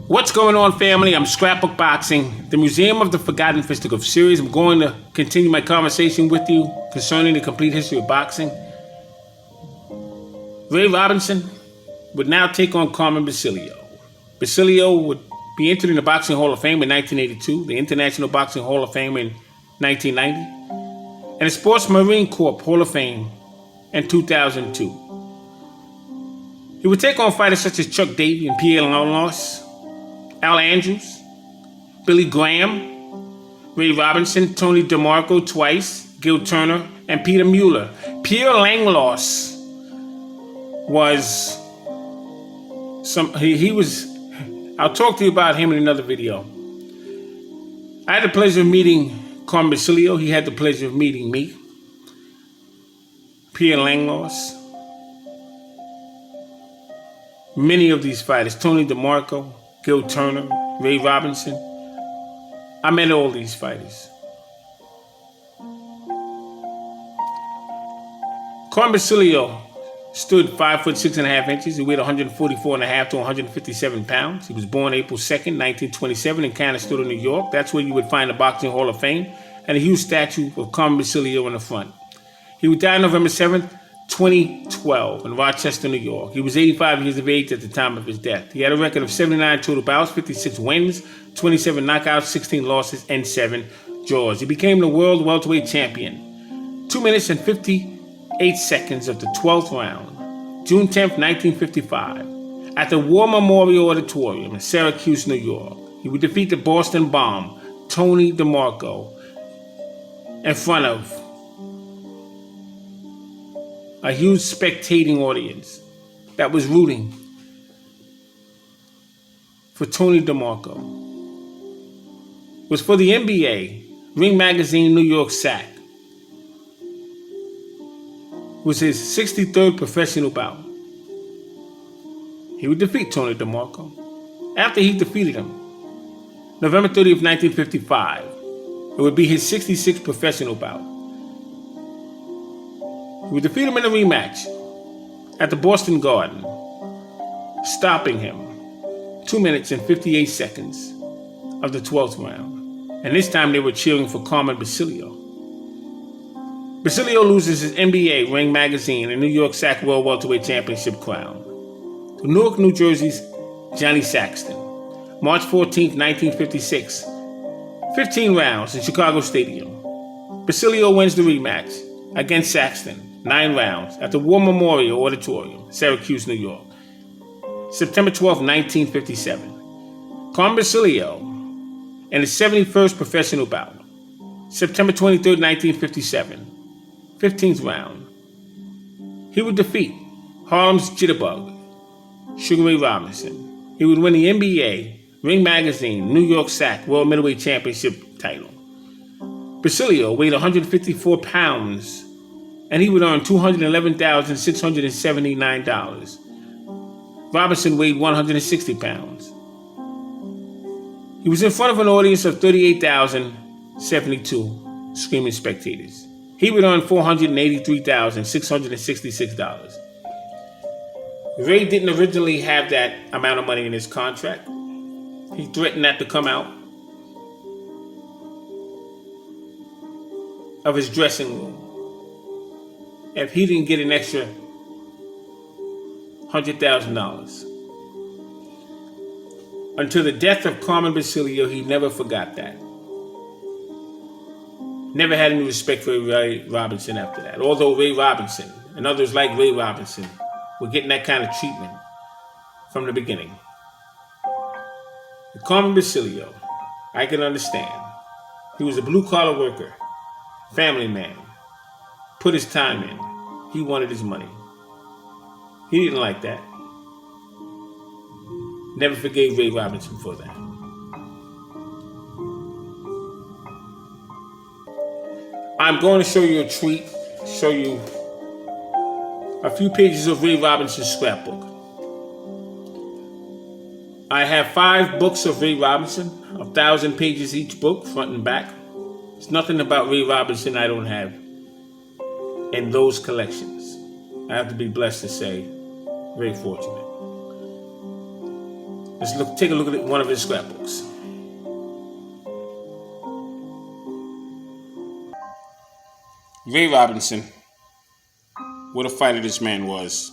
What's going on, family? I'm Scrapbook Boxing, the Museum of the Forgotten Fisticuff series. I'm going to continue my conversation with you concerning the complete history of boxing. Ray Robinson would now take on Carmen Basilio. Basilio would be entered in the Boxing Hall of Fame in 1982, the International Boxing Hall of Fame in 1990, and the Sports Marine Corps Hall of Fame in 2002. He would take on fighters such as Chuck Davey and Pierre Larlos, Al Andrews, Billy Graham, Ray Robinson, Tony DeMarco twice, Gil Turner, and Peter Mueller. Pierre Langlois was I'll talk to you about him in another video. I had the pleasure of meeting Carmen Basilio. He had the pleasure of meeting me. Pierre Langlois. Many of these fighters, Tony DeMarco, Gil Turner, Ray Robinson. I met all these fighters. Carmen Basilio stood 5'6.5". He weighed 144.5 to 157 pounds. He was born April 2nd, 1927 in Canastota, New York. That's where you would find the Boxing Hall of Fame and a huge statue of Carmen Basilio in the front. He would die November 7th, 2012 in Rochester, New York. He was 85 years of age at the time of his death. He had a record of 79 total bouts, 56 wins, 27 knockouts, 16 losses, and 7 draws. He became the world welterweight champion. 2 minutes and 58 seconds of the 12th round, June 10th, 1955, at the War Memorial Auditorium in Syracuse, New York. He would defeat the Boston Bomb, Tony DeMarco, in front of a huge spectating audience that was rooting for Tony DeMarco. It was for the NBA, Ring Magazine, New York SAC. It was his 63rd professional bout. He would defeat Tony DeMarco. After he defeated him, November 30th, 1955, it would be his 66th professional bout. He would defeat him in a rematch at the Boston Garden, stopping him 2 minutes and 58 seconds of the 12th round. And this time they were cheering for Carmen Basilio. Basilio loses his NBA, Ring Magazine, and New York SAC World Welterweight Championship crown to Newark, New Jersey's Johnny Saxton. March 14th, 1956, 15 rounds in Chicago Stadium. Basilio wins the rematch against Saxton, 9 rounds, at the War Memorial Auditorium, Syracuse, New York. September 12, 1957. Carmen Basilio in his 71st professional bout. September 23, 1957. 15th round. He would defeat Harlem's Jitterbug, Sugar Ray Robinson. He would win the NBA, Ring Magazine, New York SAC World Middleweight Championship title. Basilio weighed 154 pounds, and he would earn $211,679. Robinson weighed 160 pounds. He was in front of an audience of 38,072 screaming spectators. He would earn $483,666. Ray didn't originally have that amount of money in his contract. He threatened that to come out of his dressing room if he didn't get an extra $100,000. Until the death of Carmen Basilio, he never forgot that. Never had any respect for Ray Robinson after that. Although Ray Robinson and others like Ray Robinson were getting that kind of treatment from the beginning. With Carmen Basilio, I can understand. He was a blue-collar worker, family man, put his time in. He wanted his money. He didn't like that. Never forgave Ray Robinson for that. I'm going to show you a treat, show you a few pages of Ray Robinson's scrapbook. I have 5 books of Ray Robinson, 1,000 pages each book, front and back. There's nothing about Ray Robinson I don't have in those collections. I have to be blessed to say, very fortunate. Take a look at one of his scrapbooks. Ray Robinson, what a fighter this man was.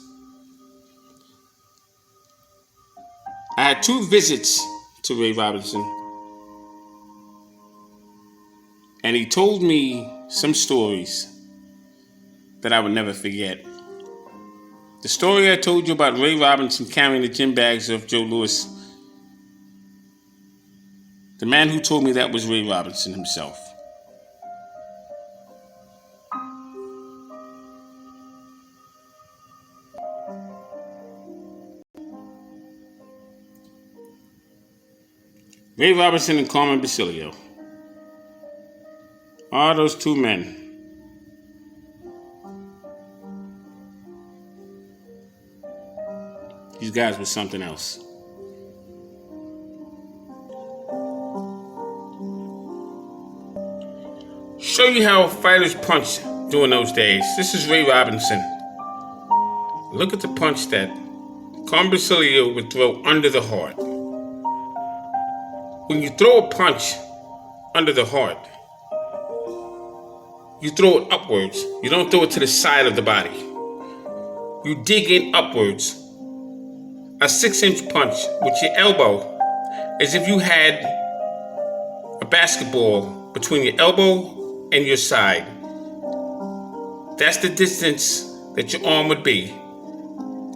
I had 2 visits to Ray Robinson, and he told me some stories that I would never forget. The story I told you about Ray Robinson carrying the gym bags of Joe Louis, the man who told me that was Ray Robinson himself. Ray Robinson and Carmen Basilio. Are those 2 men? These guys were something else. Show you how fighters punched during those days. This is Ray Robinson. Look at the punch that Carmen Basilio would throw under the heart. When you throw a punch under the heart, you throw it upwards. You don't throw it to the side of the body. You dig in upwards. A 6-inch punch with your elbow, as if you had a basketball between your elbow and your side. That's the distance that your arm would be.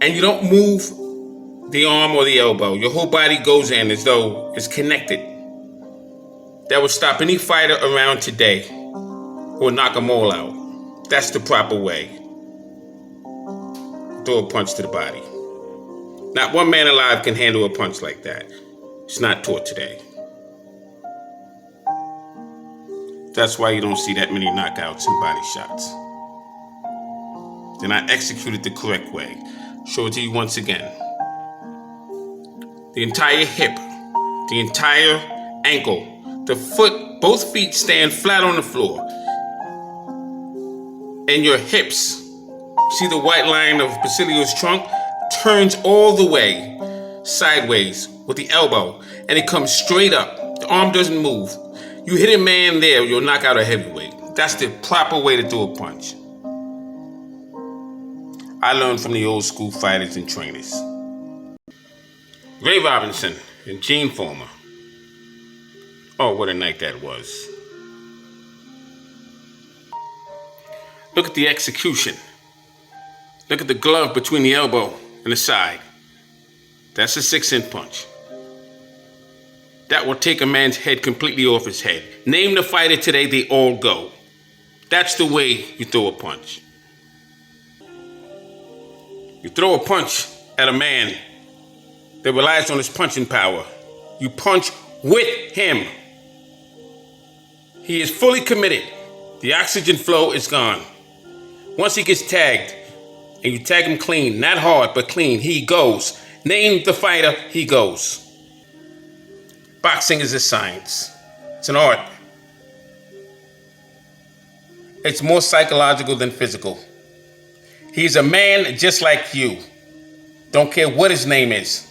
And you don't move the arm or the elbow. Your whole body goes in as though it's connected. That would stop any fighter around today or knock them all out. That's the proper way. Throw a punch to the body. Not one man alive can handle a punch like that. It's not taught today. That's why you don't see that many knockouts and body shots. They're not executed the correct way. Show it to you once again. The entire hip, the entire ankle, the foot, both feet stand flat on the floor. And your hips, see the white line of Basilio's trunk? Turns all the way sideways with the elbow, and it comes straight up. The arm doesn't move. You hit a man there, you'll knock out a heavyweight. That's the proper way to throw a punch. I learned from the old school fighters and trainers. Ray Robinson and Gene Foreman. Oh, what a night that was. Look at the execution. Look at the glove between the elbow and the side. That's a 6-inch punch. That will take a man's head completely off his head. Name the fighter today, they all go. That's the way you throw a punch. You throw a punch at a man that relies on his punching power. You punch with him. He is fully committed. The oxygen flow is gone. Once he gets tagged, and you tag him clean, not hard, but clean, he goes. Name the fighter, he goes. Boxing is a science. It's an art. It's more psychological than physical. He's a man just like you. Don't care what his name is.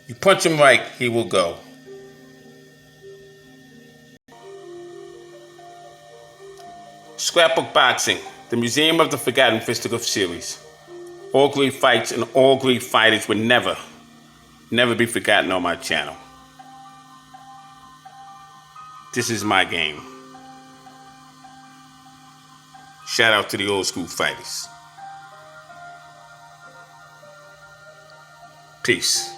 You punch him right, he will go. Scrapbook Boxing, the Museum of the Forgotten Fisticuff series. All great fights and all great fighters would never be forgotten on my channel. This is my game. Shout out to the old school fighters. Peace.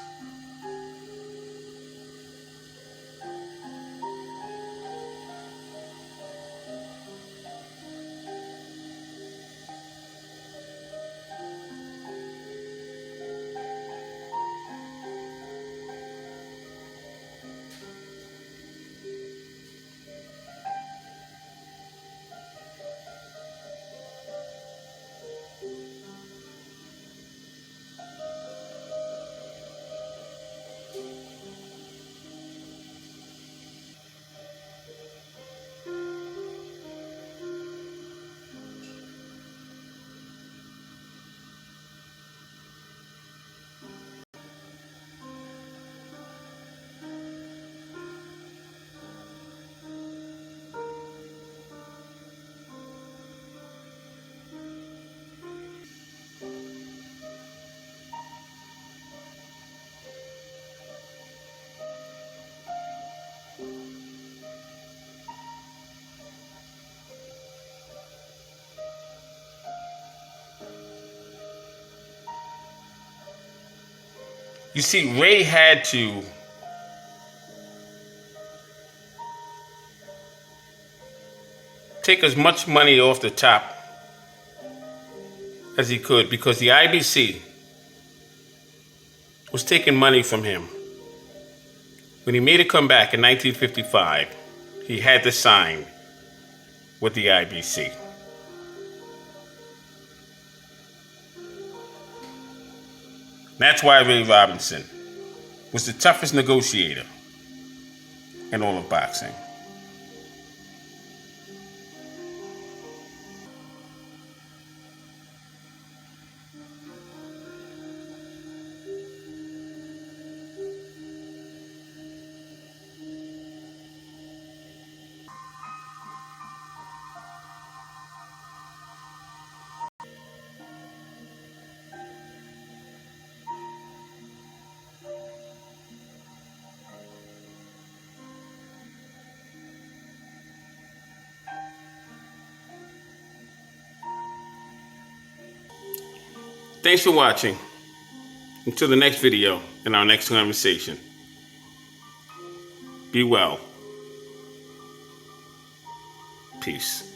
You see, Ray had to take as much money off the top as he could because the IBC was taking money from him. When he made a comeback in 1955, he had to sign with the IBC. That's why Ray Robinson was the toughest negotiator in all of boxing. Thanks for watching. Until the next video and our next conversation. Be well. Peace.